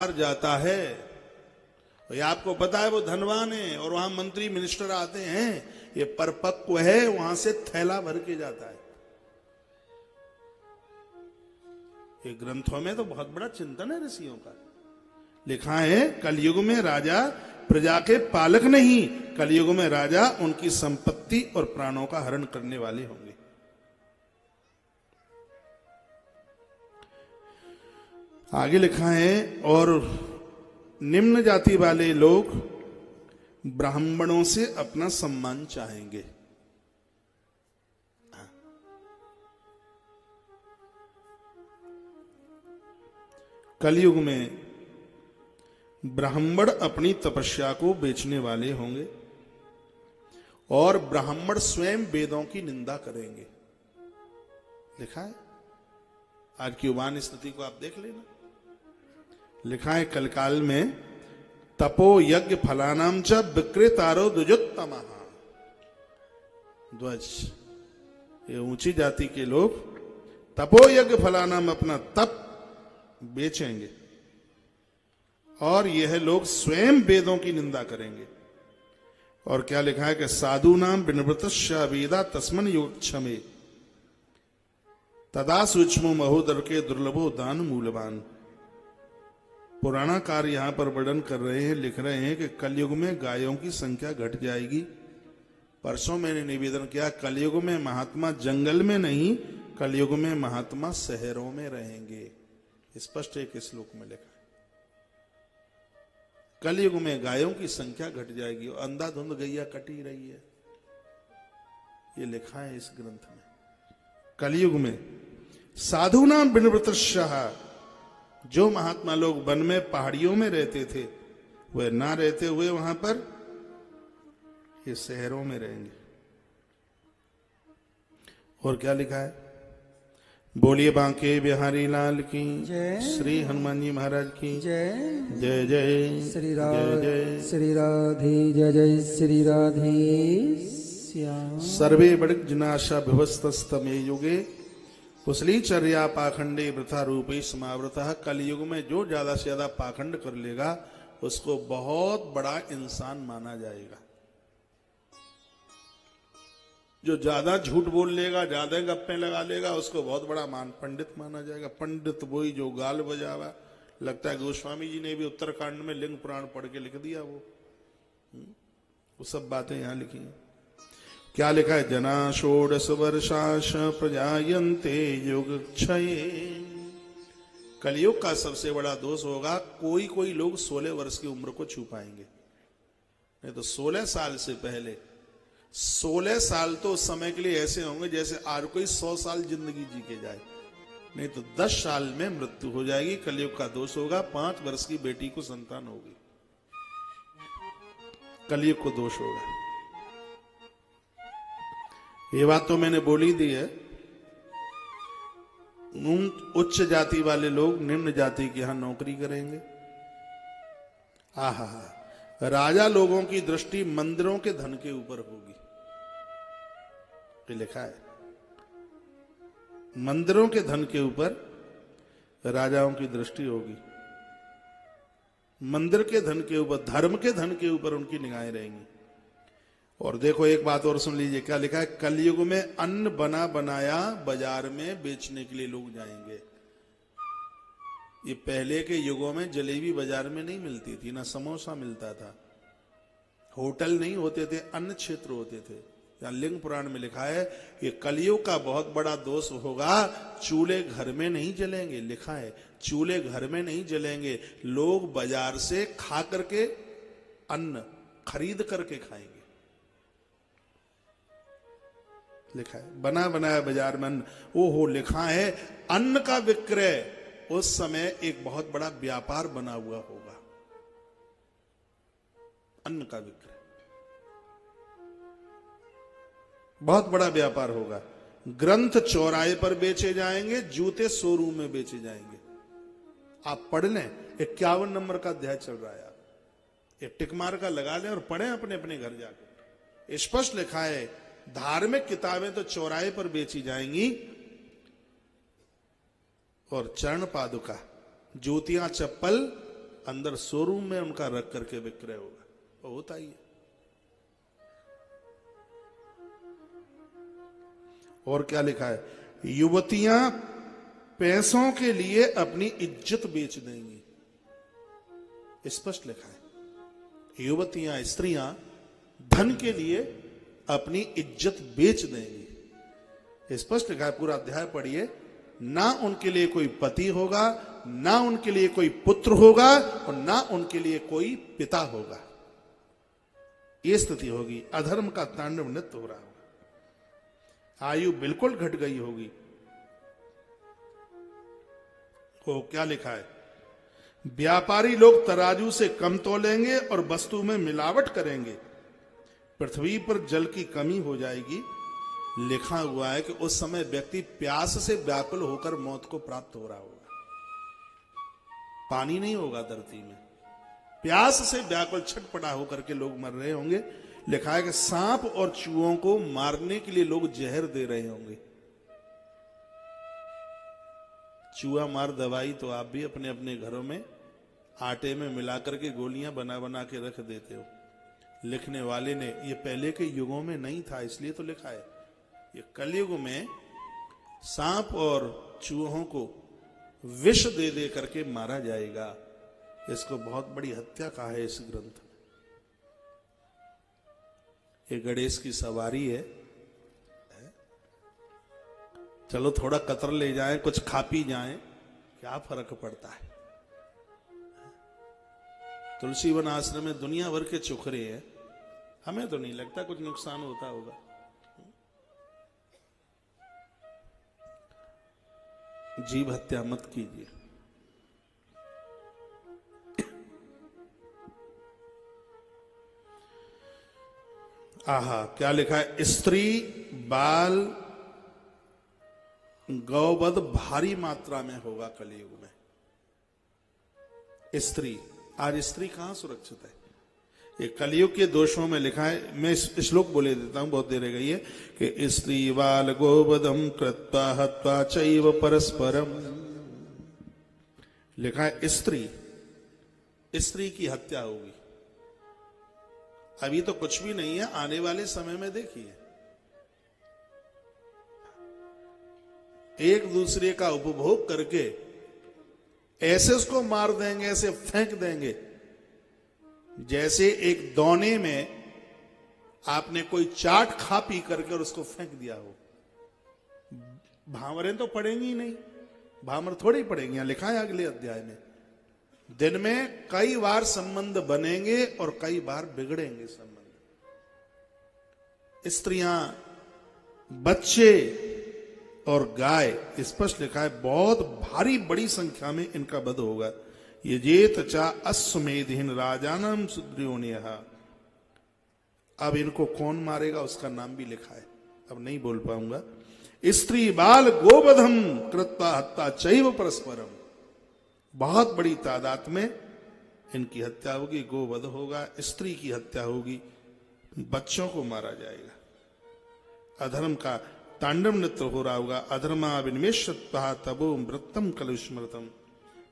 जाता है, ये आपको पता है वो धनवान है और वहां मंत्री मिनिस्टर आते हैं, ये परिपक्व है, वहां से थैला भर के जाता है। ये ग्रंथों में तो बहुत बड़ा चिंतन है ऋषियों का। लिखा है कलयुग में राजा प्रजा के पालक नहीं, कलयुग में राजा उनकी संपत्ति और प्राणों का हरण करने वाले होंगे। आगे लिखा है और निम्न जाति वाले लोग ब्राह्मणों से अपना सम्मान चाहेंगे। कलयुग में ब्राह्मण अपनी तपस्या को बेचने वाले होंगे और ब्राह्मण स्वयं वेदों की निंदा करेंगे। लिखा है, आज की युवान स्थिति को आप देख लेना। लिखा है कलकाल में तपो यज्ञ फलानाम च विक्रेतारो द्विजोत्तमः। ध्वज, ये ऊंची जाति के लोग तपो यज्ञ फलानाम अपना तप बेचेंगे और यह लोग स्वयं वेदों की निंदा करेंगे। और क्या लिखा है कि साधु नाम विनव्रतस्य वेदा तस्मन योगक्षमे तदा सूक्ष्म महोदर के दुर्लभो दान मूलवान। पुराणाकार यहां पर वर्णन कर रहे हैं, लिख रहे हैं कि कलयुग में गायों की संख्या घट जाएगी। परसों मैंने निवेदन किया, कलयुग में महात्मा जंगल में नहीं, कलयुग में महात्मा शहरों में रहेंगे। स्पष्ट एक श्लोक में लिखा है कलयुग में गायों की संख्या घट जाएगी और अंधाधुंध गैया कटी रही है। ये लिखा है इस ग्रंथ में। कलयुग में साधु नाम विनव्रतस्य, जो महात्मा लोग वन में पहाड़ियों में रहते थे वे ना रहते हुए वहां पर ये शहरों में रहेंगे। और क्या लिखा है, बोलिए बांके बिहारी लाल की जय, श्री हनुमान जी महाराज की जय। जय जय श्री राधे श्री राधे जय जय श्री राधे श्याम। सर्वे बड़िज्नाशा विभस्तस्तमे युगे कुशलीचर्या पाखंडे वृथा रूपे समावृतः। कलयुग में जो ज्यादा से ज्यादा पाखंड कर लेगा उसको बहुत बड़ा इंसान माना जाएगा। जो ज्यादा झूठ बोल लेगा, ज्यादा गप्पे लगा लेगा, उसको बहुत बड़ा पंडित माना जाएगा। पंडित वही जो गाल बजावा। लगता है गोस्वामी जी ने भी उत्तराखंड में लिंग पुराण पढ़ के लिख दिया वो सब बातें यहां लिखी हैं। क्या लिखा है, जना षोडश वर्षाश प्रजायन्ते योगक्षये। कलयुग का सबसे बड़ा दोष होगा, कोई कोई लोग 16 वर्ष की उम्र को छू पाएंगे, नहीं तो 16 साल से पहले 16 साल तो उस समय के लिए ऐसे होंगे जैसे आज कोई 100 साल जिंदगी जी के जाए, नहीं तो 10 साल में मृत्यु हो जाएगी। कलयुग का दोष होगा, 5 वर्ष की बेटी को संतान होगी, कलयुग को दोष होगा। ये बात तो मैंने बोली दी है। उच्च जाति वाले लोग निम्न जाति के यहां नौकरी करेंगे। आहा, राजा लोगों की दृष्टि मंदिरों के धन के ऊपर होगी। ये लिखा है, मंदिरों के धन के ऊपर राजाओं की दृष्टि होगी। मंदिर के धन के ऊपर, धर्म के धन के ऊपर उनकी निगाहें रहेंगी। और देखो एक बात और सुन लीजिए, क्या लिखा है, कलयुग में अन्न बना बनाया बाजार में बेचने के लिए लोग जाएंगे। ये पहले के युगों में जलेबी बाजार में नहीं मिलती थी, ना समोसा मिलता था, होटल नहीं होते थे, अन्न क्षेत्र होते थे। या लिंग पुराण में लिखा है, ये कलयुग का बहुत बड़ा दोष होगा, चूल्हे घर में नहीं जलेंगे। लिखा है चूल्हे घर में नहीं जलेंगे, लोग बाजार से खा करके अन्न खरीद करके खाएंगे। लिखा है बना बनाया बाजार में अन्न। ओहो, लिखा है अन्न का विक्रय उस समय एक बहुत बड़ा व्यापार बना हुआ होगा। अन्न का विक्रय बहुत बड़ा व्यापार होगा। ग्रंथ चौराहे पर बेचे जाएंगे, जूते शोरूम में बेचे जाएंगे। आप पढ़ लें, 51 नंबर का अध्याय चल रहा है, एक टिक मार का लगा लें और पढ़ें अपने अपने घर जाकर। स्पष्ट लिखा है, धार्मिक किताबें तो चौराहे पर बेची जाएंगी और चरण पादुका, जूतियां, चप्पल अंदर शोरूम में उनका रख करके विक्रय होगा, वो होता ही है। और क्या लिखा है, युवतियां पैसों के लिए अपनी इज्जत बेच देंगी, स्पष्ट लिखा है। युवतियां, स्त्रियां धन के लिए अपनी इज्जत बेच देंगी, स्पष्ट लिखा है। पूरा अध्याय पढ़िए। ना उनके लिए कोई पति होगा, ना उनके लिए कोई पुत्र होगा, और ना उनके लिए कोई पिता होगा। ये स्थिति होगी। अधर्म का तांडव नृत्य हो रहा होगा। आयु बिल्कुल घट गई होगी। तो क्या लिखा है, व्यापारी लोग तराजू से कम तोलेंगे और वस्तु में मिलावट करेंगे। पृथ्वी पर जल की कमी हो जाएगी। लिखा हुआ है कि उस समय व्यक्ति प्यास से व्याकुल होकर मौत को प्राप्त हो रहा होगा। पानी नहीं होगा धरती में, प्यास से व्याकुल छटपटा होकर के लोग मर रहे होंगे। लिखा है कि सांप और चूहों को मारने के लिए लोग जहर दे रहे होंगे। चूहा मार दवाई तो आप भी अपने अपने घरों में आटे में मिलाकर के गोलियां बना बना के रख देते हो। लिखने वाले ने, ये पहले के युगों में नहीं था, इसलिए तो लिखा है। ये कलयुग में सांप और चूहों को विष दे दे करके मारा जाएगा। इसको बहुत बड़ी हत्या कहा है इस ग्रंथ में। ये गणेश की सवारी है। चलो थोड़ा कतर ले जाएं, कुछ खा पी जाएं, क्या फर्क पड़ता है। तुलसी वन आश्रम में दुनिया भर के चुखरे हैं, हमें तो नहीं लगता कुछ नुकसान होता होगा। जीव हत्या मत कीजिए। आहा, क्या लिखा है, स्त्री बाल गौवध भारी मात्रा में होगा कलयुग में। स्त्री, आज स्त्री कहां सुरक्षित है। ये कलयुग के दोषों में लिखा है। मैं श्लोक बोले देता हूं, बहुत देर रह गई है कि स्त्री बाल गोवधम कृत्वा हत्वा चैव परस्परम। लिखा है स्त्री की हत्या होगी। अभी तो कुछ भी नहीं है, आने वाले समय में देखिए एक दूसरे का उपभोग करके ऐसे उसको मार देंगे, ऐसे फेंक देंगे जैसे एक दौने में आपने कोई चाट खा पी करके और उसको फेंक दिया हो। भामरें तो पड़ेंगी ही नहीं, भामर थोड़ी पड़ेंगी। यहां लिखा है अगले अध्याय में, दिन में कई बार संबंध बनेंगे और कई बार बिगड़ेंगे संबंध। स्त्रियां, बच्चे और गाय, स्पष्ट लिखा है बहुत भारी बड़ी संख्या में इनका वध होगा। ये जेत चा अश्वमेधिन राजानम सुद्रियोनियः। अब इनको कौन मारेगा उसका नाम भी लिखा है, अब नहीं बोल पाऊंगा। स्त्री बाल गोवधम कृत्वा हत्या चैव परस्परम। बहुत बड़ी तादाद में इनकी हत्या होगी, गोवध होगा, स्त्री की हत्या होगी, बच्चों को मारा जाएगा। अधर्म का तांडव नृत्य हो रहा होगा। अधर्मा विनिवेशत्वा तबो मृतम कलुस्मृतम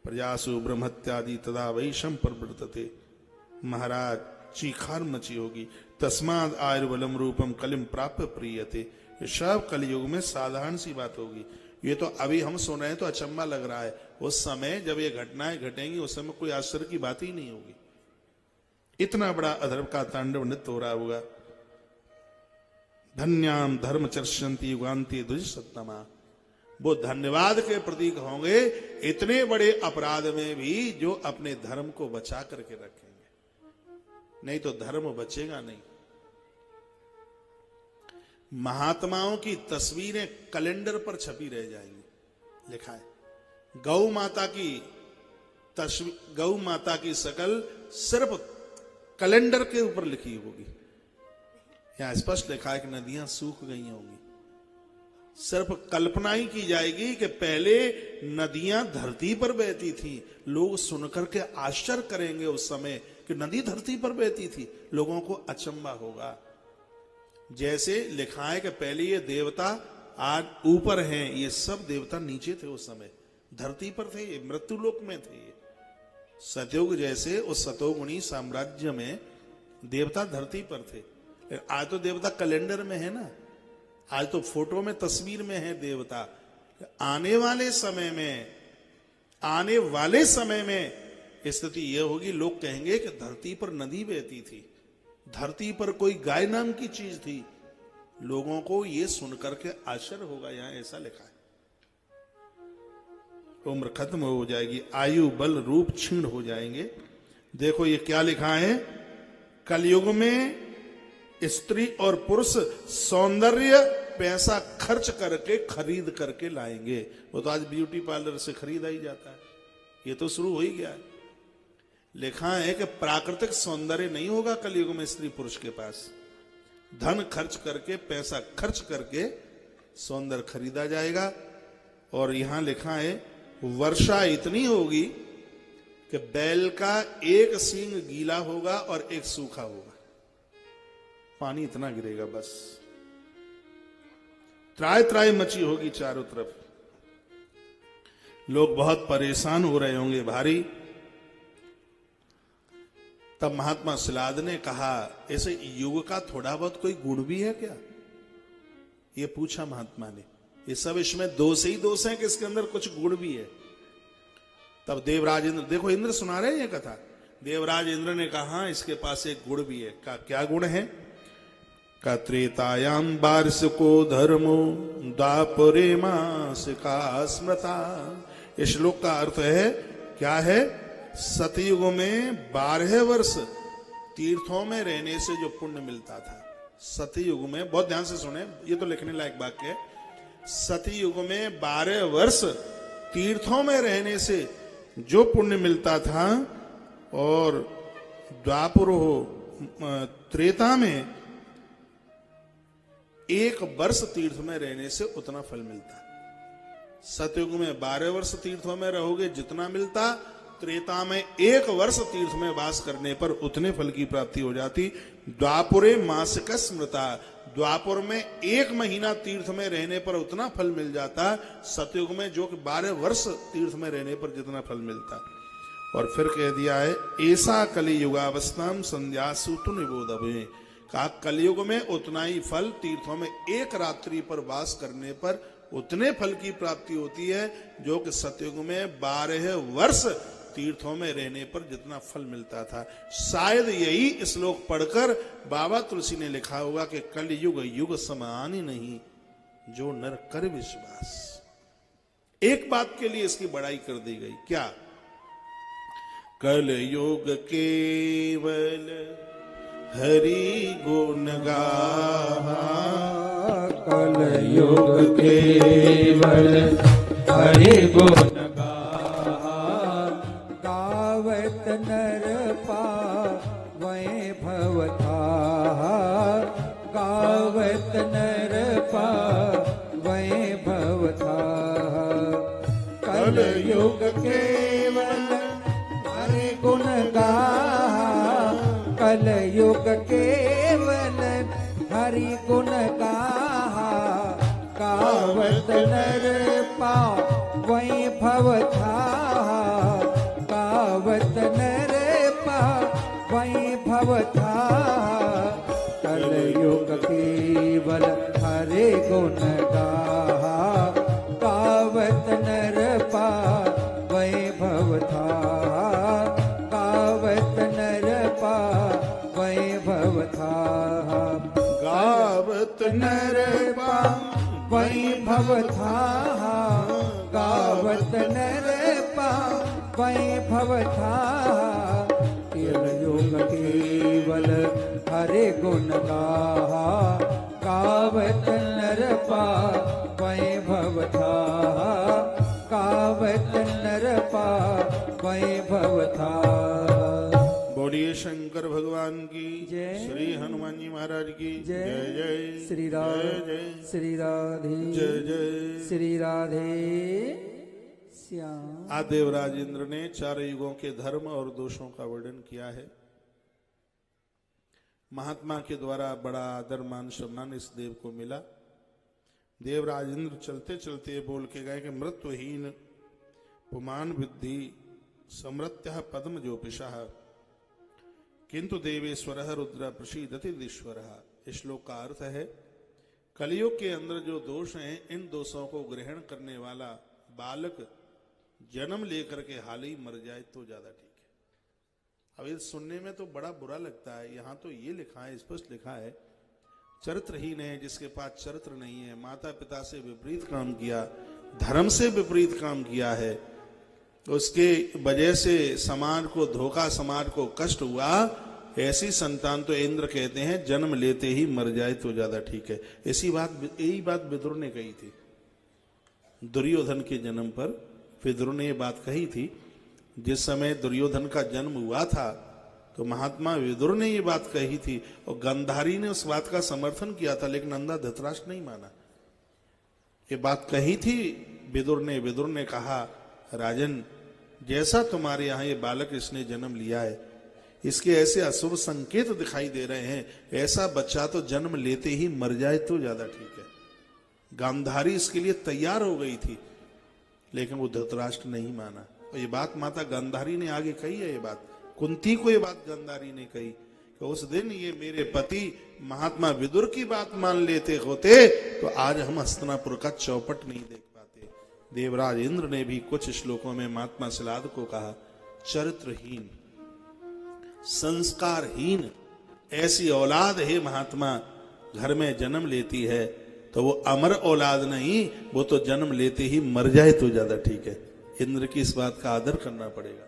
प्रजासु ब्रह्मत्यादि तदा वैशम प्रवर्तते। महाराज चीखार मची होगी। तस्माद आयुर्बलम रूपम कलिम प्राप्य प्रियते। ये सब कलयुग में साधारण सी बात होगी। ये तो अभी हम सुन रहे हैं तो अचंबा लग रहा है, उस समय जब ये घटनाएं घटेंगी उस समय कोई आश्चर्य की बात ही नहीं होगी। इतना बड़ा अधर्म का तांडव नृत्य हो रहा होगा। धन्याम धर्म चर्षन्ति युगान्ति दुष्सत्तमा। वो धन्यवाद के प्रतीक होंगे इतने बड़े अपराध में भी जो अपने धर्म को बचा करके रखेंगे, नहीं तो धर्म बचेगा नहीं। महात्माओं की तस्वीरें कैलेंडर पर छपी रह जाएंगी। लिखा है गौ माता की शकल सिर्फ कैलेंडर के ऊपर लिखी होगी। यहां स्पष्ट लिखा है कि नदियां सूख गई होंगी। सिर्फ कल्पना ही की जाएगी कि पहले नदियां धरती पर बहती थी। लोग सुनकर के आश्चर्य करेंगे उस समय कि नदी धरती पर बहती थी। लोगों को अचंबा होगा। जैसे लिखा है कि पहले ये देवता आज ऊपर हैं, ये सब देवता नीचे थे उस समय, धरती पर थे, ये मृत्युलोक में थे। सतयुग जैसे उस सतोगुणी साम्राज्य में देवता धरती पर थे। आज तो देवता कैलेंडर में है ना, आज तो फोटो में तस्वीर में है देवता। आने वाले समय में स्थिति यह होगी, लोग कहेंगे कि धरती पर नदी बहती थी, धरती पर कोई गाय नाम की चीज थी। लोगों को यह सुनकर के आश्चर्य होगा। यहां ऐसा लिखा है, उम्र खत्म हो जाएगी, आयु बल रूप क्षीण हो जाएंगे। देखो ये क्या लिखा है, कलयुग में स्त्री और पुरुष सौंदर्य पैसा खर्च करके खरीद करके लाएंगे। वो तो आज ब्यूटी पार्लर से खरीदा ही जाता है, ये तो शुरू हो ही गया है। लिखा है कि प्राकृतिक सौंदर्य नहीं होगा कलयुग में स्त्री पुरुष के पास, धन खर्च करके पैसा खर्च करके सौंदर्य खरीदा जाएगा। और यहां लिखा है वर्षा इतनी होगी कि बैल का एक सींग गीला होगा और एक सूखा होगा, पानी इतना गिरेगा बस। त्राय त्राय मची होगी चारों तरफ, लोग बहुत परेशान हो रहे होंगे भारी। तब महात्मा सिलाद ने कहा, ऐसे युग का थोड़ा बहुत कोई गुण भी है क्या? ये पूछा महात्मा ने। ये सब इसमें दोष ही दोष है कि इसके अंदर कुछ गुण भी है? तब देवराज इंद्र, देखो इंद्र सुना रहे हैं ये कथा, देवराज इंद्र ने कहा इसके पास एक गुण भी है। का क्या गुण है? का त्रेतायाम वार्षिको धर्मो द्वापरे मासिका स्मृता। इस श्लोक का अर्थ है क्या है? सतयुग में 12 वर्ष तीर्थों में रहने से जो पुण्य मिलता था, सतयुग में, बहुत ध्यान से सुने, ये तो लिखने लायक वाक्य है। सतयुग में 12 वर्ष तीर्थों में रहने से जो पुण्य मिलता था, और द्वापर हो त्रेता में 1 वर्ष तीर्थ में रहने से उतना फल मिलता। सतयुग में 12 वर्ष तीर्थों में रहोगे जितना मिलता, त्रेता में 1 वर्ष तीर्थ में वास करने पर उतने फल की प्राप्ति हो जाती। द्वापुरे मासिक स्मृता, द्वापुर में 1 महीना तीर्थ में रहने पर उतना फल मिल जाता, सतयुग में जो कि 12 वर्ष तीर्थ में रहने पर जितना फल मिलता। और फिर कह दिया है, ऐसा कलि युगावस्थाम संध्यासु तु निबोधवे। कहा कलयुग में उतना ही फल तीर्थों में 1 रात्रि पर वास करने पर उतने फल की प्राप्ति होती है जो कि सतयुग में 12 वर्ष तीर्थों में रहने पर जितना फल मिलता था। शायद यही श्लोक पढ़कर बाबा तुलसी ने लिखा होगा कि कलयुग युग समान ही नहीं जो नर कर विश्वास। एक बात के लिए इसकी बड़ाई कर दी गई, क्या? कलयुग केवल हरि गुण गाहा, कलयुग केवल हरि गुण गाहा, गावत नर पावै भवताहा, गावत नर पावै भवताहा। कलयुग केवल हरि गुण गाहा, कलयुग केवल हरि गुण गाहा, गावत नर पावै भवताहा, गावत नर पावै भवताहा। कलयुग केवल हरि गुण गाहा, गावत नर पावै भवताहा, गावत नर पावै भवताहा। गावत नर पावै भवताहा, गावत नर पावै भवताहा। कलयुग केवल हरि गुण गाहा, गावत नर पावै भवताहा, गावत नर पावै भवताहा। बोलिए शंकर भगवान की जय। श्री हनुमान जी महाराज की जय। जय जय श्री राम, जय जय श्री राधे, जय जय। श्री राधे श्याम। आदेवराज इंद्र ने 4 युगों के धर्म और दोषों का वर्णन किया है। महात्मा के द्वारा बड़ा आदर मान सम्मान इस देव को मिला। देवराज इंद्र चलते चलते बोल के गए कि मृत्युहीन पुमान बुद्धि समृत्य पद्म ज्योतिषः किंतु देवेश्वर रुद्र प्रसीदति ईश्वर। इस श्लोक का अर्थ है, कलयुग के अंदर जो दोष हैं, इन दोषों को ग्रहण करने वाला बालक जन्म लेकर के हाल ही मर जाए तो ज्यादा ठीक है। अब ये सुनने में तो बड़ा बुरा लगता है। यहां तो ये लिखा है, स्पष्ट लिखा है, चरित्रहीन है जिसके पास चरित्र नहीं है, माता पिता से विपरीत काम किया, धर्म से विपरीत काम किया है, उसके वजह से समाज को धोखा, समाज को कष्ट हुआ, ऐसी संतान तो इंद्र कहते हैं जन्म लेते ही मर जाए तो ज्यादा ठीक है। यही बात विदुर ने कही थी। दुर्योधन के जन्म पर विदुर ने ये बात कही थी। जिस समय दुर्योधन का जन्म हुआ था तो महात्मा विदुर ने ये बात कही थी और गांधारी ने उस बात का समर्थन किया था, लेकिन नंदा धृतराष्ट्र नहीं माना। ये बात कही थी विदुर ने। विदुर ने कहा, राजन, जैसा तुम्हारे यहाँ ये बालक इसने जन्म लिया है, इसके ऐसे अशुभ संकेत दिखाई दे रहे हैं, ऐसा बच्चा तो जन्म लेते ही मर जाए तो ज्यादा ठीक है। गांधारी इसके लिए तैयार हो गई थी, लेकिन वो धृतराष्ट्र नहीं माना। और ये बात माता गांधारी ने आगे कही है। ये बात कुंती को ये बात गांधारी ने कही कि उस दिन ये मेरे पति महात्मा विदुर की बात मान लेते होते तो आज हम हस्तिनापुर का चौपट नहीं देख पाते। देवराज इंद्र ने भी कुछ श्लोकों में महात्मा शिलाद को कहा, चरित्रहीन, संस्कारहीन ऐसी औलाद है महात्मा घर में जन्म लेती है तो वो अमर औलाद नहीं, वो तो जन्म लेते ही मर जाए तो ज्यादा ठीक है। इंद्र की इस बात का आदर करना पड़ेगा,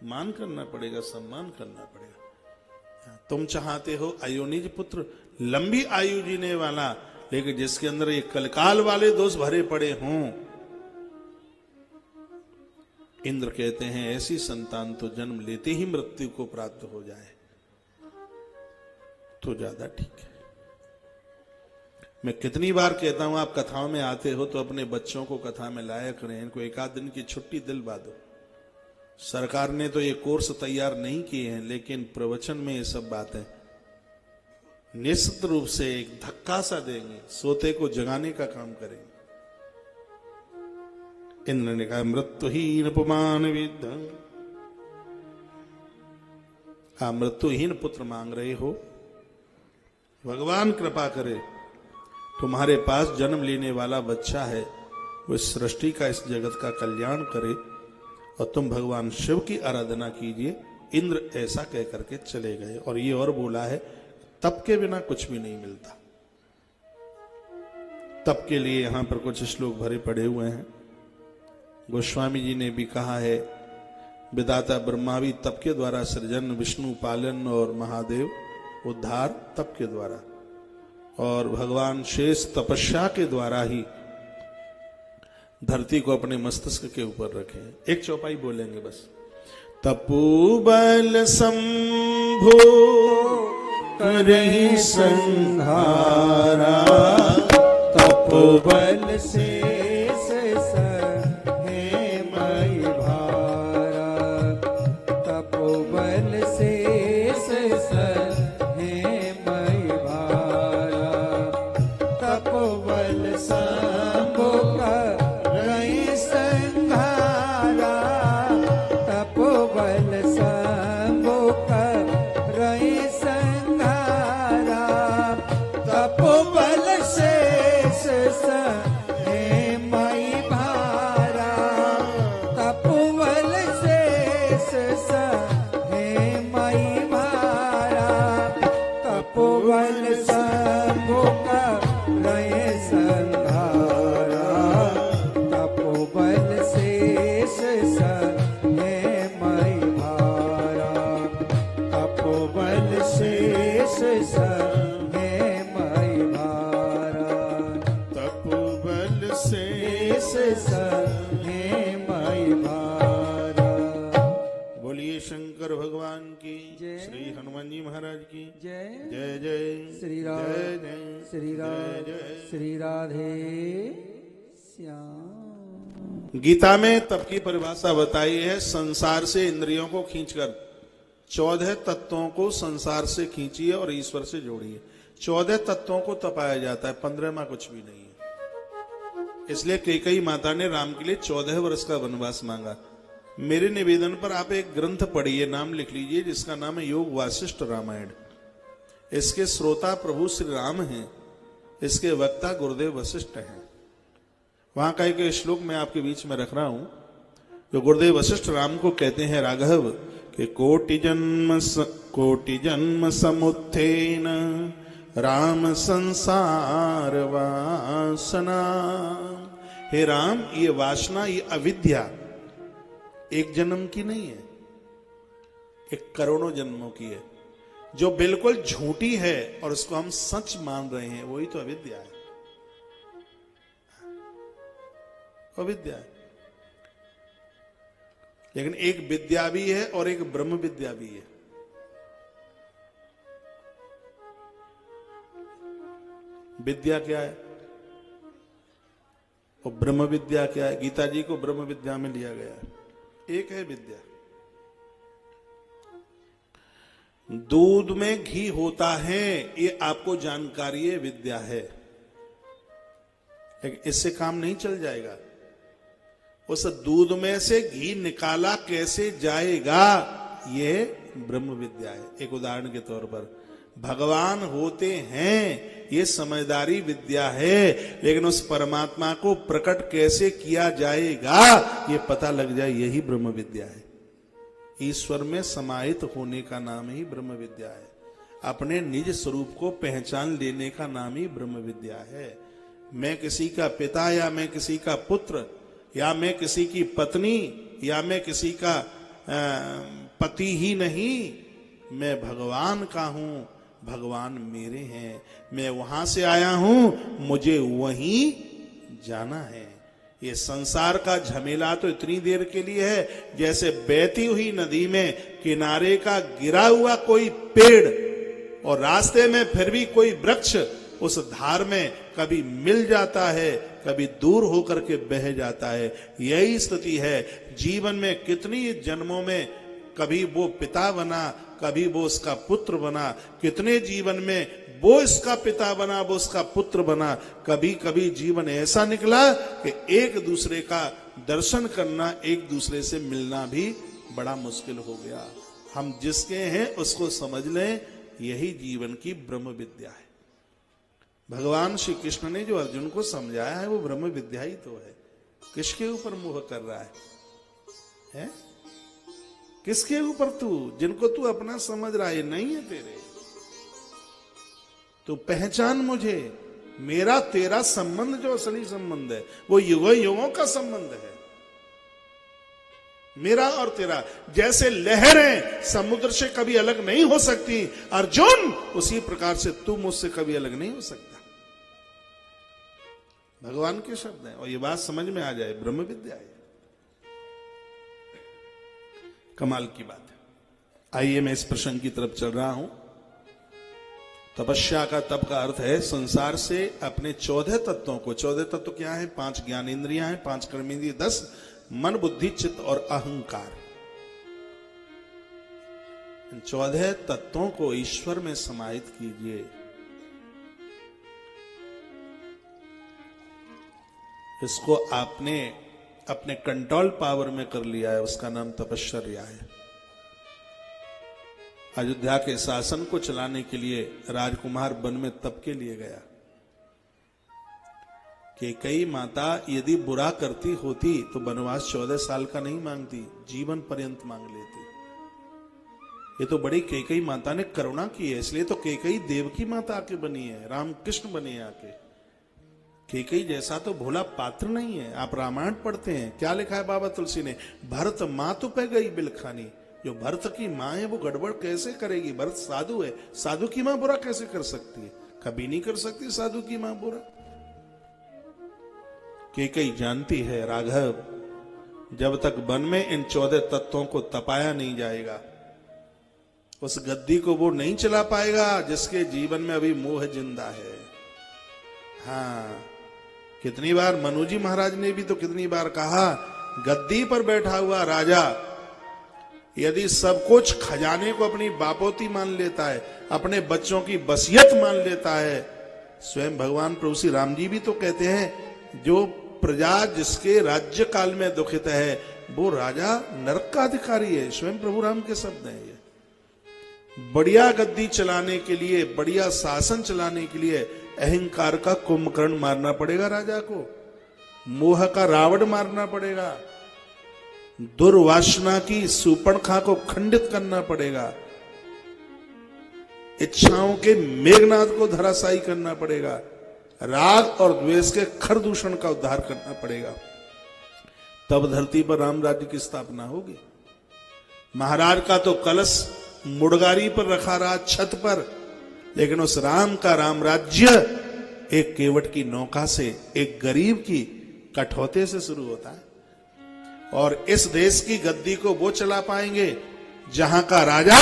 मान करना पड़ेगा, सम्मान करना पड़ेगा। तुम चाहते हो अयोनिज पुत्र, लंबी आयु जीने वाला, लेकिन जिसके अंदर ये कलकाल वाले दोष भरे पड़े हों, इंद्र कहते हैं ऐसी संतान तो जन्म लेते ही मृत्यु को प्राप्त हो जाए तो ज्यादा ठीक है। मैं कितनी बार कहता हूं, आप कथाओं में आते हो तो अपने बच्चों को कथा में लाया करें, इनको एक आध दिन की छुट्टी दिलवा दो। सरकार ने तो ये कोर्स तैयार नहीं किए हैं, लेकिन प्रवचन में ये सब बातें निश्चित रूप से एक धक्का सा देंगे, सोते को जगाने का काम करेंगे। इंद्र ने कहा, मृत्युहीन पुमान विद्ध, आप मृत्युहीन पुत्र मांग रहे हो, भगवान कृपा करे, तुम्हारे पास जन्म लेने वाला बच्चा है, वो इस सृष्टि का, इस जगत का कल्याण करे और तुम भगवान शिव की आराधना कीजिए। इंद्र ऐसा कह करके चले गए। और ये और बोला है, तप के बिना कुछ भी नहीं मिलता। तप के लिए यहां पर कुछ श्लोक भरे पड़े हुए हैं। गोस्वामी जी ने भी कहा है, विधाता ब्रह्मा भी तप के द्वारा सृजन, विष्णु पालन और महादेव उद्धार तप के द्वारा, और भगवान शेष तपस्या के द्वारा ही धरती को अपने मस्तिष्क के ऊपर रखे। एक चौपाई बोलेंगे बस। तपोबल शंभो करहि संहारा, तपोबल शेष सहे मई भारा, तपोबल शेष सहे मई भारा, तपोबल शंभो करहि संहारा, तपोबल शंभो करहि संहारा, तपोबल शेष सहे मई भारा, तपोबल शेष सहे मई भारा, तपोबल शंभो करहि संहारा, तपोबल शेष सहे मई भारा, तपोबल शेष सहे मई भारा, तपोबल शेष सहे मई भारा। बोलिए शंकर भगवान की, जय। श्री हनुमान जी महाराज की जय जय जय श्री जय राधे जय श्री जय राधे जय। श्री राधे श्याम। गीता में तप की परिभाषा बताई है, संसार से इंद्रियों को खींचकर 14 तत्वों को संसार से खींचिए और ईश्वर से जोड़िए। 14 तत्वों को तपाया जाता है, 15वां कुछ भी नहीं है। इसलिए कैकेयी माता ने राम के लिए 14 वर्ष का वनवास मांगा। मेरे निवेदन पर आप एक ग्रंथ पढ़िए, नाम लिख लीजिए, जिसका नाम है योग वासिष्ठ रामायण। इसके श्रोता प्रभु श्री राम हैं, इसके वक्ता गुरुदेव वशिष्ठ हैं। वहां का एक श्लोक मैं आपके बीच में रख रहा हूं, जो गुरुदेव वशिष्ठ राम को कहते हैं, राघव कि कोटि जन्म समुत्थेन राम संसार वासना। हे राम, ये वासना, ये अविद्या एक जन्म की नहीं है, एक करोड़ों जन्मों की है, जो बिल्कुल झूठी है और उसको हम सच मान रहे हैं, वही तो अविद्या है। अविद्या है। लेकिन एक विद्या भी है और एक ब्रह्म विद्या भी है। विद्या क्या है और ब्रह्म विद्या क्या है? गीता जी को ब्रह्म विद्या में लिया गया है। एक है विद्या, दूध में घी होता है, ये आपको जानकारी है, विद्या है। लेकिन इससे काम नहीं चल जाएगा। उस दूध में से घी निकाला कैसे जाएगा, ये ब्रह्म विद्या है। एक उदाहरण के तौर पर, भगवान होते हैं, ये समझदारी विद्या है, लेकिन उस परमात्मा को प्रकट कैसे किया जाएगा, ये पता लग जाए, यही ब्रह्म विद्या है। ईश्वर में समाहित होने का नाम ही ब्रह्म विद्या है। अपने निज स्वरूप को पहचान लेने का नाम ही ब्रह्म विद्या है। मैं किसी का पिता, या मैं किसी का पुत्र, या मैं किसी की पत्नी, या मैं किसी का पति ही नहीं, मैं भगवान का हूं, भगवान मेरे हैं, मैं वहां से आया हूं, मुझे वहीं जाना है। ये संसार का झमेला तो इतनी देर के लिए है, जैसे बहती हुई नदी में किनारे का गिरा हुआ कोई पेड़ और रास्ते में फिर भी कोई वृक्ष उस धार में कभी मिल जाता है, कभी दूर होकर के बह जाता है। यही स्थिति है जीवन में। कितनी जन्मों में कभी वो पिता बना, कभी वो उसका पुत्र बना, कितने जीवन में वो इसका पिता बना, वो उसका पुत्र बना। कभी कभी जीवन ऐसा निकला कि एक दूसरे का दर्शन करना, एक दूसरे से मिलना भी बड़ा मुश्किल हो गया। हम जिसके हैं उसको समझ लें, यही जीवन की ब्रह्म विद्या है। भगवान श्री कृष्ण ने जो अर्जुन को समझाया है, वो ब्रह्म विद्या ही तो है। किसके ऊपर मोह कर रहा है? किसके ऊपर? तू, जिनको तू अपना समझ रहा है, नहीं है तेरे। तो पहचान मुझे, मेरा तेरा संबंध जो असली संबंध है, वो युगों युगों का संबंध है, मेरा और तेरा। जैसे लहरें समुद्र से कभी अलग नहीं हो सकती अर्जुन, उसी प्रकार से तू मुझसे कभी अलग नहीं हो सकता। भगवान के शब्द हैं, और ये बात समझ में आ जाए, ब्रह्म विद्या है। कमाल की बात है। आइए मैं इस प्रसंग की तरफ चल रहा हूं। तपस्या का, तप का अर्थ है संसार से अपने 14 तत्वों को, 14 तत्व क्या है? 5 ज्ञानेंद्रियां हैं, 5 कर्मेंद्रिय, 10 मन, बुद्धि, चित्त और अहंकार। इन 14 तत्वों को ईश्वर में समाहित कीजिए। इसको आपने अपने कंट्रोल पावर में कर लिया है, उसका नाम तपश्चर्या है। अयोध्या के शासन को चलाने के लिए राजकुमार वन में तप के लिए गया। कैकेयी माता यदि बुरा करती होती तो वनवास 14 साल का नहीं मांगती, जीवन पर्यंत मांग लेती। ये तो बड़ी कैकेयी माता ने करुणा की है, इसलिए तो कैकेयी देवकी माता आके बनी है, रामकृष्ण बने आके। कैकेयी जैसा तो भोला पात्र नहीं है। आप रामायण पढ़ते हैं, क्या लिखा है बाबा तुलसी ने? भरत मातु पे गई बिलखानी। जो भरत की माँ है वो गड़बड़ कैसे करेगी? भरत साधु है, साधु की माँ बुरा कैसे कर सकती है? कभी नहीं कर सकती साधु की माँ बुरा। कैकेयी जानती है राघव, जब तक वन में इन 14 तत्वों को तपाया नहीं जाएगा, उस गद्दी को वो नहीं चला पाएगा जिसके जीवन में अभी मोह जिंदा है। हाँ, कितनी बार मनु जी महाराज ने भी तो कितनी बार कहा, गद्दी पर बैठा हुआ राजा यदि सब कुछ खजाने को अपनी बापोती मान लेता है, अपने बच्चों की बसियत मान लेता है, स्वयं भगवान प्रभु श्री राम जी भी तो कहते हैं, जो प्रजा जिसके राज्य काल में दुखित है, वो राजा नरक का अधिकारी है। स्वयं प्रभु राम के शब्द हैं ये। बढ़िया गद्दी चलाने के लिए, बढ़िया शासन चलाने के लिए अहंकार का कुंभकर्ण मारना पड़ेगा राजा को, मोह का रावण मारना पड़ेगा, दुर्वासना की सूर्पणखा को खंडित करना पड़ेगा, इच्छाओं के मेघनाद को धराशायी करना पड़ेगा, राग और द्वेष के खर दूषण का उद्धार करना पड़ेगा। तब धरती पर राम राज्य की स्थापना होगी। महाराज का तो कलश मुड़गारी पर रखा रहा, छत पर, लेकिन उस राम का राम राज्य एक केवट की नौका से, एक गरीब की कठौते से शुरू होता है। और इस देश की गद्दी को वो चला पाएंगे जहां का राजा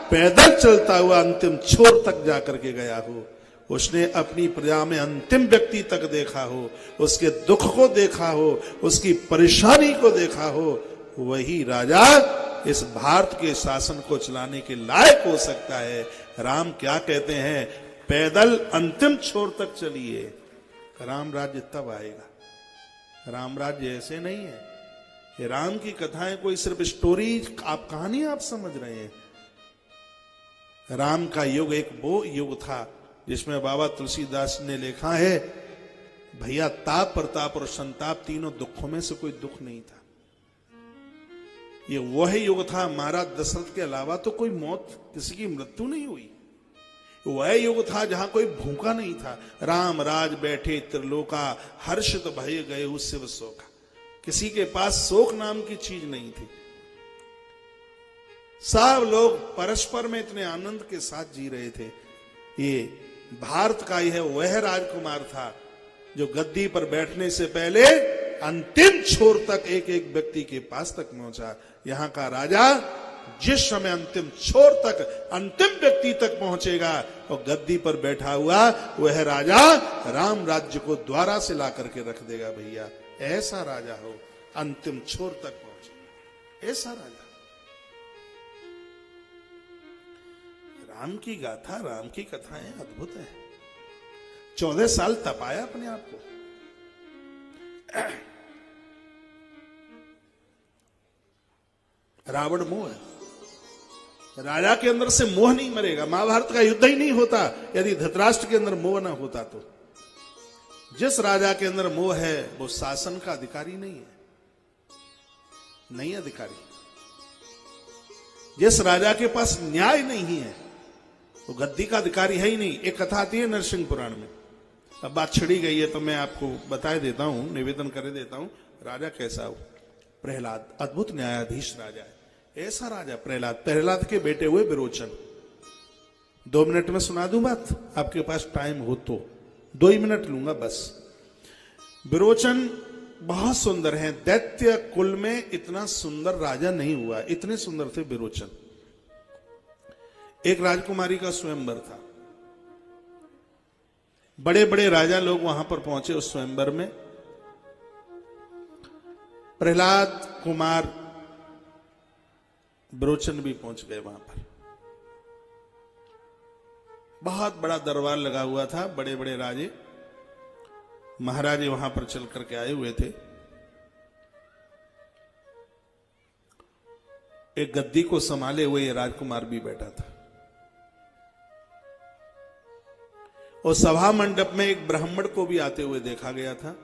पैदल चलता हुआ अंतिम छोर तक जाकर के गया हो, उसने अपनी प्रजा में अंतिम व्यक्ति तक देखा हो, उसके दुख को देखा हो, उसकी परेशानी को देखा हो, वही राजा इस भारत के शासन को चलाने के लायक हो सकता है। राम क्या कहते हैं, पैदल अंतिम छोर तक चलिए, राम राज्य तब आएगा। राम राज्य ऐसे नहीं है। ये राम की कथाएं कोई सिर्फ स्टोरी, आप कहानी आप समझ रहे हैं। राम का युग एक वो युग था जिसमें बाबा तुलसीदास ने लिखा है, भैया ताप प्रताप और संताप तीनों दुखों में से कोई दुख नहीं था। ये वह युग था, महाराज दशरथ के अलावा तो कोई मौत, किसी की मृत्यु नहीं हुई। वह युग था जहां कोई भूखा नहीं था। राम राज बैठे त्रिलोका, हर्षित भय गए उस शिव शोका। किसी के पास शोक नाम की चीज नहीं थी। सब लोग परस्पर में इतने आनंद के साथ जी रहे थे। ये भारत का यह वह राजकुमार था जो गद्दी पर बैठने से पहले अंतिम छोर तक एक एक व्यक्ति के पास तक पहुंचा। यहां का राजा जिस समय अंतिम छोर तक, अंतिम व्यक्ति तक पहुंचेगा, और गद्दी पर बैठा हुआ वह राजा राम राज्य को द्वारा से ला करके रख देगा। भैया ऐसा राजा हो, अंतिम छोर तक पहुंचे, ऐसा राजा। राम की गाथा, राम की कथाएं अद्भुत है। 14 साल तपाया अपने आप को। रावण मोह है, राजा के अंदर से मोह नहीं मरेगा। महाभारत का युद्ध ही नहीं होता यदि धृतराष्ट्र के अंदर मोह ना होता। तो जिस राजा के अंदर मोह है वो शासन का अधिकारी नहीं है, नहीं अधिकारी। जिस राजा के पास न्याय नहीं है वो गद्दी का अधिकारी है ही नहीं। एक कथा आती है नरसिंह पुराण में, अब बात छिड़ी गई है तो मैं आपको बता देता हूं, निवेदन कर देता हूं। राजा कैसा हो? प्रहलाद, अद्भुत न्यायाधीश राजा है। ऐसा राजा प्रहलाद, प्रहलाद के बेटे हुए विरोचन। 2 मिनट में सुना दूं बात, आपके पास टाइम हो तो 2 ही मिनट लूंगा बस। विरोचन बहुत सुंदर हैं। दैत्य कुल में इतना सुंदर राजा नहीं हुआ, इतने सुंदर थे विरोचन। एक राजकुमारी का स्वयंवर था। बड़े बड़े राजा लोग वहां पर पहुंचे उस स्वयंवर में। प्रहलाद कुमार विरोचन भी पहुंच गए वहां पर। बहुत बड़ा दरबार लगा हुआ था, बड़े बड़े राजे महाराजे वहां पर चल करके आए हुए थे। एक गद्दी को संभाले हुए ये राजकुमार भी बैठा था। और सभा मंडप में एक ब्राह्मण को भी आते हुए देखा गया था।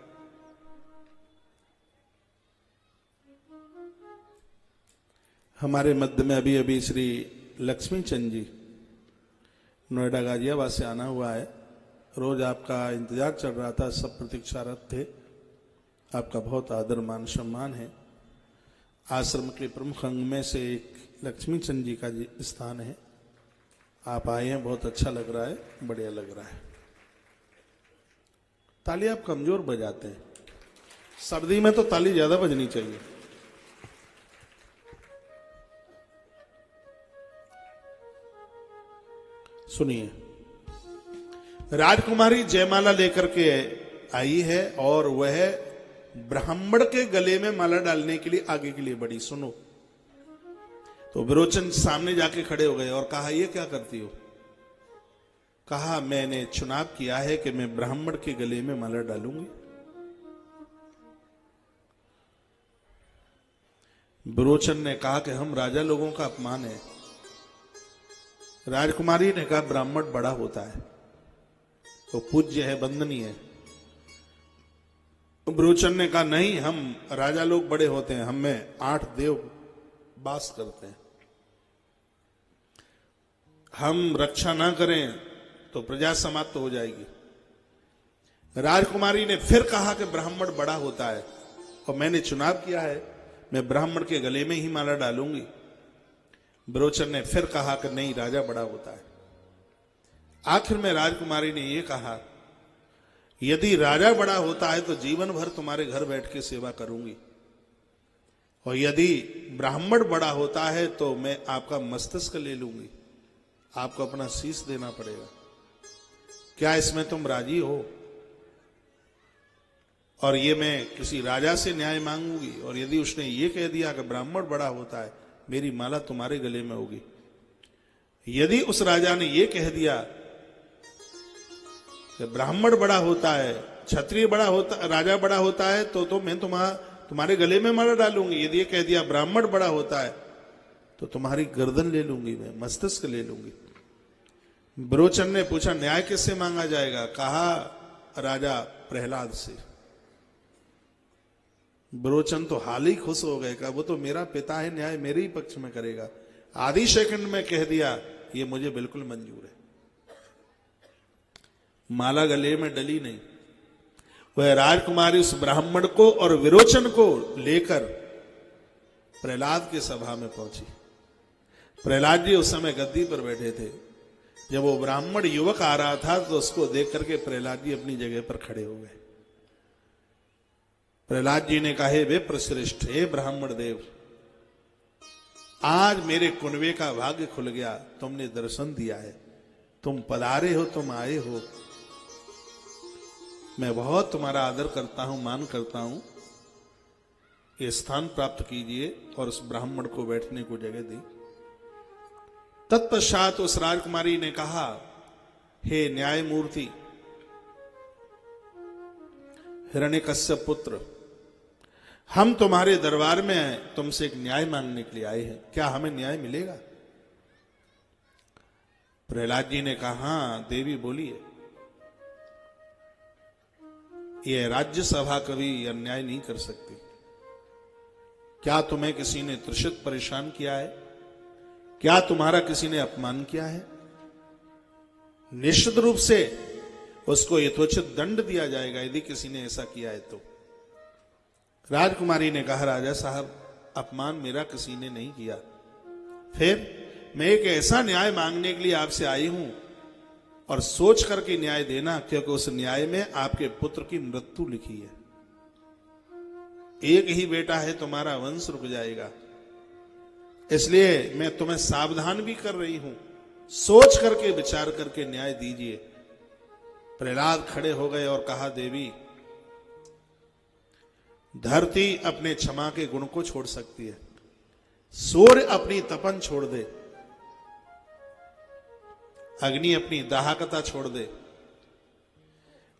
हमारे मध्य में अभी अभी श्री लक्ष्मी चंद जी नोएडा गाजियाबाद से आना हुआ है। रोज आपका इंतजार चल रहा था, सब प्रतीक्षारत थे। आपका बहुत आदर मान सम्मान है। आश्रम के प्रमुख अंग में से एक लक्ष्मी चंद जी का स्थान है। आप आए हैं, बहुत अच्छा लग रहा है, बढ़िया लग रहा है। ताली आप कमजोर बजाते हैं, सर्दी में तो ताली ज्यादा बजनी चाहिए। सुनिए, राजकुमारी जयमाला लेकर के आई है और वह ब्राह्मण के गले में माला डालने के लिए आगे के लिए बढ़ी। सुनो, तो विरोचन सामने जाके खड़े हो गए और कहा, ये क्या करती हो? कहा, मैंने चुनाव किया है कि मैं ब्राह्मण के गले में माला डालूंगी। विरोचन ने कहा कि हम राजा लोगों का अपमान है। राजकुमारी ने कहा ब्राह्मण बड़ा होता है, वो पूज्य है, वंदनीय है। विरोचन ने कहा नहीं, हम राजा लोग बड़े होते हैं, हम में 8 देव वास करते हैं, हम रक्षा ना करें तो प्रजा समाप्त हो जाएगी। राजकुमारी ने फिर कहा कि ब्राह्मण बड़ा होता है और मैंने चुनाव किया है, मैं ब्राह्मण के गले में ही माला डालूंगी। विरोचन ने फिर कहा कि नहीं, राजा बड़ा होता है। आखिर में राजकुमारी ने यह कहा यदि राजा बड़ा होता है तो जीवन भर तुम्हारे घर बैठ के सेवा करूंगी, और यदि ब्राह्मण बड़ा होता है तो मैं आपका मस्तिष्क ले लूंगी, आपको अपना शीश देना पड़ेगा। क्या इसमें तुम राजी हो? और ये मैं किसी राजा से न्याय मांगूंगी, और यदि उसने ये कह दिया कि ब्राह्मण बड़ा होता है, मेरी माला तुम्हारे गले में होगी। यदि उस राजा ने ये कह दिया कि ब्राह्मण बड़ा होता है, क्षत्रिय बड़ा होता, राजा बड़ा होता है, तो मैं तुम्हारे गले में माला डालूंगी। यदि ये कह दिया ब्राह्मण बड़ा होता है तो तुम्हारी गर्दन ले लूंगी, मैं मस्तिष्क ले लूंगी। विरोचन ने पूछा न्याय किससे मांगा जाएगा? कहा राजा प्रहलाद से। विरोचन तो हाल ही खुश हो गए, कहा वो तो मेरा पिता है, न्याय मेरे ही पक्ष में करेगा। आधी सेकंड में कह दिया ये मुझे बिल्कुल मंजूर है। माला गले में डली नहीं। वह राजकुमारी उस ब्राह्मण को और विरोचन को लेकर प्रहलाद की सभा में पहुंची। प्रहलाद जी उस समय गद्दी पर बैठे थे। जब वो ब्राह्मण युवक आ रहा था तो उसको देख करके प्रहलाद जी अपनी जगह पर खड़े हो गए। प्रहलाद जी ने कहा हे विप्रश्रेष्ठ, हे ब्राह्मण देव, आज मेरे कुनबे का भाग्य खुल गया, तुमने दर्शन दिया है, तुम पधारे हो, तुम आए हो, मैं बहुत तुम्हारा आदर करता हूं, मान करता हूं। ये स्थान प्राप्त कीजिए। और उस ब्राह्मण को बैठने को जगह दी। तत्पश्चात उस राजकुमारी ने कहा हे न्यायमूर्ति हिरण्यकश्यप पुत्र, हम तुम्हारे दरबार में तुमसे एक न्याय मांगने के लिए आए हैं, क्या हमें न्याय मिलेगा? प्रहलाद जी ने कहा हाँ देवी बोलिए। यह राज्यसभा कभी अन्याय नहीं कर सकती। क्या तुम्हें किसी ने त्रुषित परेशान किया है? क्या तुम्हारा किसी ने अपमान किया है? निश्चित रूप से उसको यथोचित दंड दिया जाएगा यदि किसी ने ऐसा किया है तो। राजकुमारी ने कहा राजा साहब, अपमान मेरा किसी ने नहीं किया। फिर मैं एक ऐसा न्याय मांगने के लिए आपसे आई हूं, और सोच करके न्याय देना, क्योंकि उस न्याय में आपके पुत्र की मृत्यु लिखी है। एक ही बेटा है, तुम्हारा वंश रुक जाएगा, इसलिए मैं तुम्हें सावधान भी कर रही हूं, सोच करके विचार करके न्याय दीजिए। प्रहलाद खड़े हो गए और कहा देवी, धरती अपने क्षमा के गुण को छोड़ सकती है, सूर्य अपनी तपन छोड़ दे, अग्नि अपनी दाहकता छोड़ दे,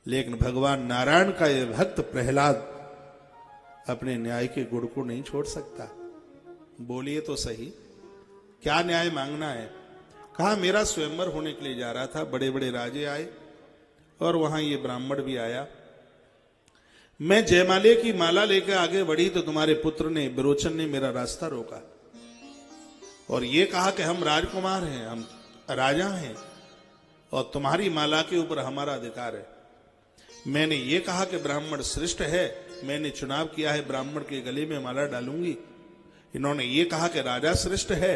लेकिन भगवान नारायण का यह भक्त प्रहलाद अपने न्याय के गुण को नहीं छोड़ सकता। बोलिए तो सही, क्या न्याय मांगना है? कहा मेरा स्वयंवर होने के लिए जा रहा था, बड़े बड़े राजे आए और वहां ये ब्राह्मण भी आया। मैं जयमाले की माला लेकर आगे बढ़ी तो तुम्हारे पुत्र ने, विरोचन ने मेरा रास्ता रोका और ये कहा कि हम राजकुमार हैं, हम राजा हैं और तुम्हारी माला के ऊपर हमारा अधिकार है। मैंने ये कहा कि ब्राह्मण श्रेष्ठ है, मैंने चुनाव किया है, ब्राह्मण के गले में माला डालूंगी। इन्होंने ये कहा कि राजा श्रेष्ठ है,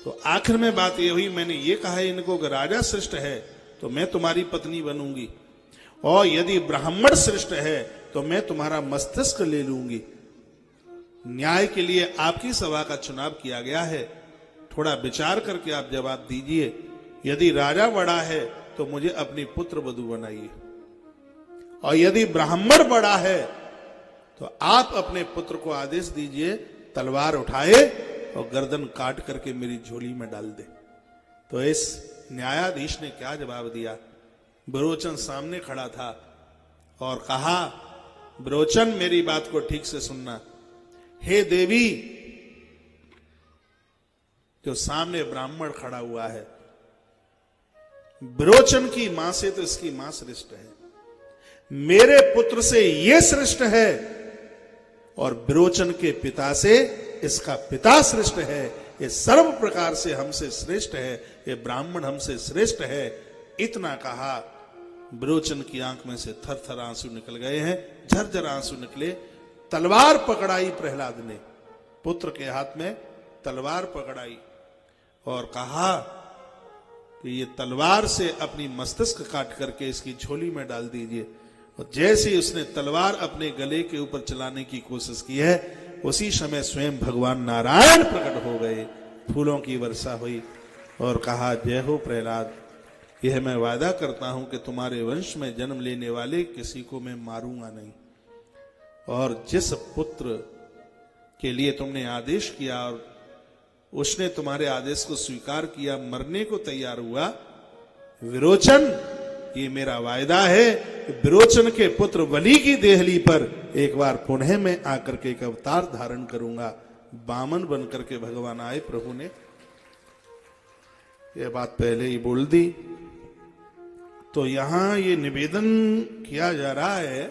तो आखिर में बात ये हुई, मैंने ये कहा है इनको कि राजा श्रेष्ठ है तो मैं तुम्हारी पत्नी बनूंगी, और यदि ब्राह्मण श्रेष्ठ है तो मैं तुम्हारा मस्तिष्क ले लूंगी। न्याय के लिए आपकी सभा का चुनाव किया गया है, थोड़ा विचार करके आप जवाब दीजिए। यदि राजा बड़ा है तो मुझे अपनी पुत्र वधू बनाइए, और यदि ब्राह्मण बड़ा है तो आप अपने पुत्र को आदेश दीजिए तलवार उठाए और गर्दन काट करके मेरी झोली में डाल दे। तो इस न्यायाधीश ने क्या जवाब दिया? विरोचन सामने खड़ा था और कहा विरोचन मेरी बात को ठीक से सुनना, हे देवी, जो सामने ब्राह्मण खड़ा हुआ है, विरोचन की मां से तो इसकी मां श्रेष्ठ है, मेरे पुत्र से ये श्रेष्ठ है, और विरोचन के पिता से इसका पिता श्रेष्ठ है, ये सर्व प्रकार से हमसे श्रेष्ठ है, ये ब्राह्मण हमसे श्रेष्ठ है। इतना कहा, विरोचन की आंख में से थर थर आंसू निकल गए हैं, झरझर आंसू निकले। तलवार पकड़ाई प्रहलाद ने, पुत्र के हाथ में तलवार पकड़ाई और कहा कि ये तलवार से अपनी मस्तिष्क काट करके इसकी झोली में डाल दीजिए। और जैसे ही उसने तलवार अपने गले के ऊपर चलाने की कोशिश की है, उसी समय स्वयं भगवान नारायण प्रकट हो गए, फूलों की वर्षा हुई और कहा, जय हो प्रहलाद, यह मैं वादा करता हूं कि तुम्हारे वंश में जन्म लेने वाले किसी को मैं मारूंगा नहीं, और जिस पुत्र के लिए तुमने आदेश किया और उसने तुम्हारे आदेश को स्वीकार किया, मरने को तैयार हुआ, विरोचन, ये मेरा वायदा है कि विरोचन के पुत्र बलि की देहली पर एक बार पुनः मैं आकर के एक अवतार धारण करूंगा। बामन बनकर के भगवान आए। प्रभु ने यह बात पहले ही बोल दी। तो यहां ये निवेदन किया जा रहा है,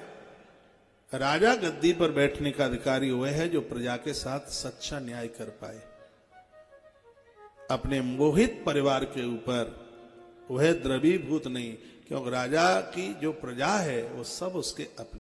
राजा गद्दी पर बैठने का अधिकारी वह है जो प्रजा के साथ सच्चा न्याय कर पाए। अपने मोहित परिवार के ऊपर वह द्रवीभूत नहीं, क्योंकि राजा की जो प्रजा है वो सब उसके अपने